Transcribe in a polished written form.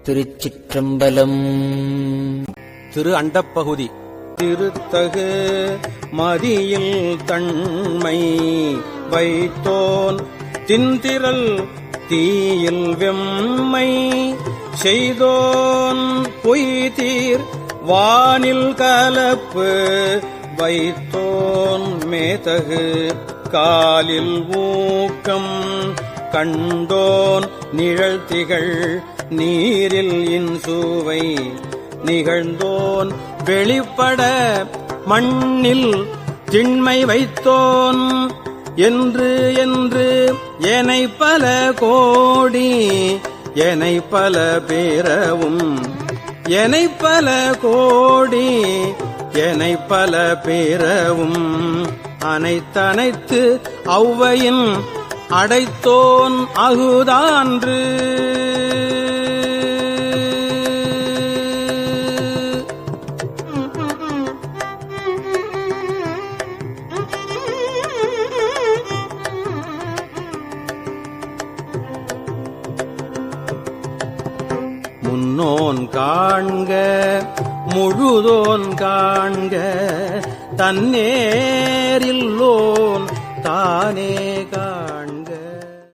திருச்சிற்றம்பலம். திரு அண்டப்பகுதி. திருத்தகு மதியில் தன்மை வைத்தோன் திந்திரல் தீயில் வெம்மை செய்தோன் பொய்தீர் வானில் கலப்பு வைத்தோன் மேதகு காலில் ஊக்கம் கண்டோன் நிழல்திகள் நீரில் இன்சுவை நிகழ்ந்தோன் வெளிப்பட மண்ணில் திண்மை வைத்தோன் என்று என்று எனை பல கோடி எனை பல பேரவும் எனை பல கோடி எனை பல பேரவும் அனைத்தனைத்து ஔவையின் அடைத்தோன் அகுதான்று. முன்னோன் காண்க முழுதோன் காண்க தன்னேரில்லோன் தானே காண்க.